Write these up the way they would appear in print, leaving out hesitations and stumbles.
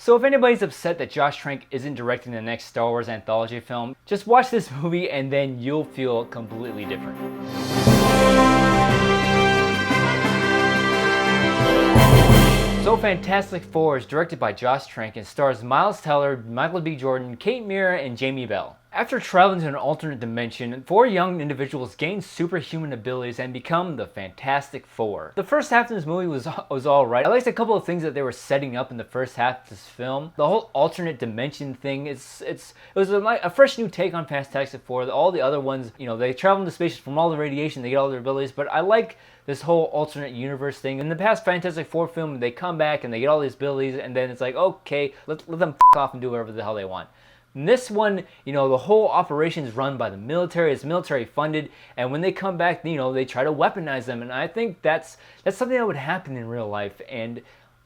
So if anybody's upset that Josh Trank isn't directing the next Star Wars anthology film, just watch this movie and then you'll feel completely different. So Fantastic Four is directed by Josh Trank and stars Miles Teller, Michael B. Jordan, Kate Mara, and Jamie Bell. After traveling to an alternate dimension, 4 young individuals gain superhuman abilities and become the Fantastic Four. The first half of this movie was alright. I liked a couple of things that they were setting up in the first half of this film. The whole alternate dimension thing, it was a fresh new take on Fantastic Four. All the other ones, you know, they travel into space from all the radiation, they get all their abilities, but I like this whole alternate universe thing. In the past Fantastic Four film, they come back and they get all these abilities, and then it's like, okay, let them f*** off and do whatever the hell they want. In this one, you know, the whole operation is run by the military. It's military funded, and when they come back, you know, they try to weaponize them, and I think that's something that would happen in real life. And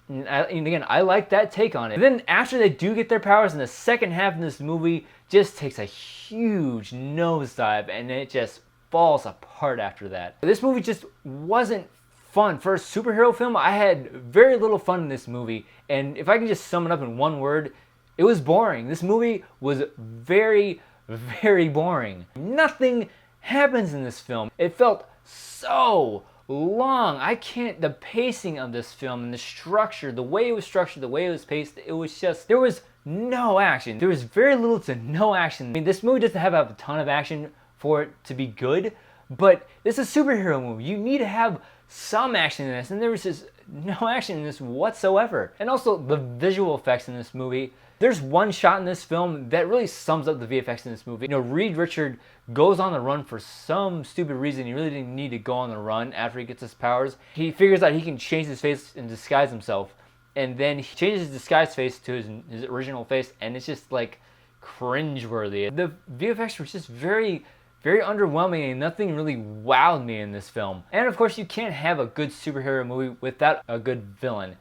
again, I like that take on it. But then after they do get their powers, in the second half of this movie just takes a huge nosedive, and it just falls apart after that. This movie just wasn't fun. For a superhero film, I had very little fun in this movie, and if I can just sum it up in one word, it was boring. This movie was very, very boring. Nothing happens in this film. It felt so long. The pacing of this film and the structure, the way it was structured, the way it was paced, it was just, there was no action. There was very little to no action. I mean, this movie doesn't have a ton of action for it to be good, but it's a superhero movie. You need to have some action in this, and there was just no action in this whatsoever. And also the visual effects in this movie. There's one shot in this film that really sums up the VFX in this movie. You know, Reed Richard goes on the run for some stupid reason. He really didn't need to go on the run after he gets his powers. He figures out he can change his face and disguise himself, and then he changes his disguised face to his original face, and it's just like cringeworthy. The VFX were just very, very underwhelming, and nothing really wowed me in this film. And of course, you can't have a good superhero movie without a good villain.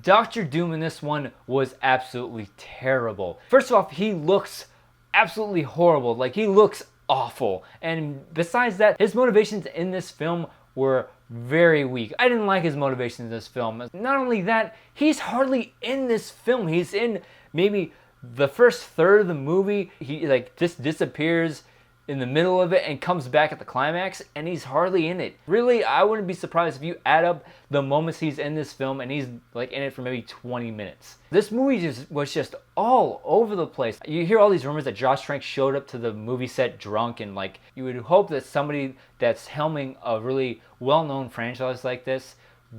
Dr. Doom in this one was absolutely terrible. First off, he looks absolutely horrible. Like, he looks awful. And besides that, his motivations in this film were very weak. I didn't like his motivations in this film. Not only that, he's hardly in this film. He's in maybe the first third of the movie. He like just disappears in the middle of it and comes back at the climax, and he's hardly in it. Really, I wouldn't be surprised if you add up the moments he's in this film and he's like in it for maybe 20 minutes. This movie was just all over the place. You hear all these rumors that Josh Trank showed up to the movie set drunk, and like, you would hope that somebody that's helming a really well-known franchise like this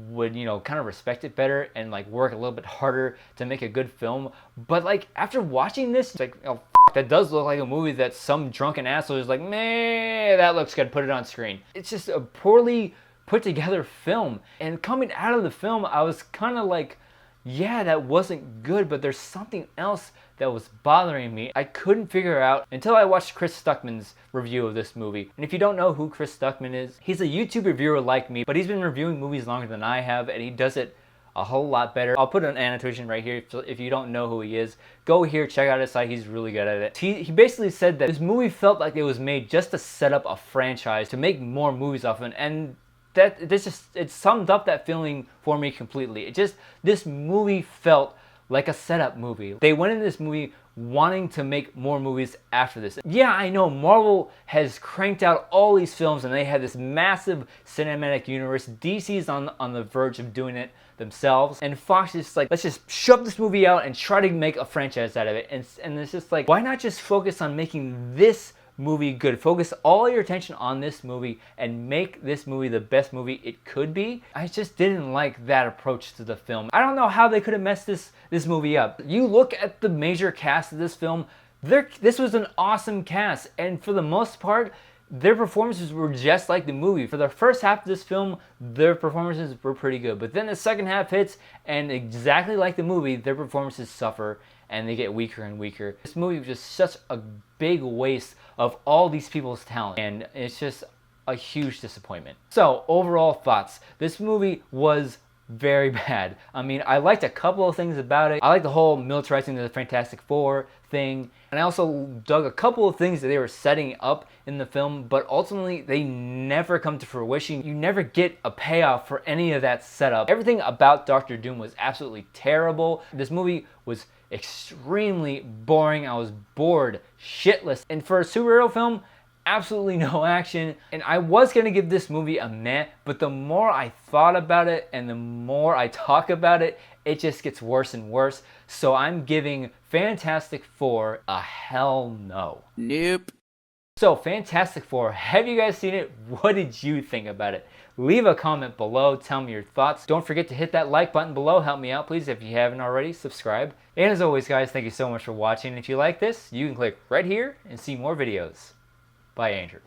would, you know, kind of respect it better and like work a little bit harder to make a good film. But like, after watching this, it's like, oh, that does look like a movie that some drunken asshole is like, meh, that looks good, put it on screen. It's just a poorly put together film. And coming out of the film, I was kind of like, yeah, that wasn't good, but there's something else that was bothering me. I couldn't figure out until I watched Chris Stuckman's review of this movie. And if you don't know who Chris Stuckman is, he's a YouTube reviewer like me, but he's been reviewing movies longer than I have, and he does it a whole lot better. I'll put an annotation right here, so if you don't know who he is, go here, check out his site, he's really good at it. He basically said that this movie felt like it was made just to set up a franchise, to make more movies off of it, and it summed up that feeling for me completely. This movie felt like a setup movie. They went into this movie wanting to make more movies after this. Yeah, I know Marvel has cranked out all these films and they have this massive cinematic universe. DC's on the verge of doing it themselves, and Fox is just like, let's just shove this movie out and try to make a franchise out of it. And it's just like, why not just focus on making this movie good? Focus all your attention on this movie and make this movie the best movie it could be. I just didn't like that approach to the film. I don't know how they could have messed this movie up. You look at the major cast of this film, this was an awesome cast, and for the most part, their performances were just like the movie. For the first half of this film, their performances were pretty good, but then the second half hits, and exactly like the movie, their performances suffer and they get weaker and weaker. This movie was just such a big waste of all these people's talent, and it's just a huge disappointment. So, overall thoughts. This movie was very bad. I mean, I liked a couple of things about it. I liked the whole militarizing the Fantastic Four thing. And I also dug a couple of things that they were setting up in the film, but ultimately they never come to fruition. You never get a payoff for any of that setup. Everything about Doctor Doom was absolutely terrible. This movie was extremely boring. I was bored shitless. And for a superhero film, absolutely no action. And I was gonna give this movie a meh, but the more I thought about it and the more I talk about it, it just gets worse and worse. So I'm giving Fantastic Four a hell no. Nope. So Fantastic Four, have you guys seen it? What did you think about it? Leave a comment below, tell me your thoughts. Don't forget to hit that like button below, help me out please if you haven't already, subscribe. And as always guys, thank you so much for watching. If you like this, you can click right here and see more videos. Bye, Andrew.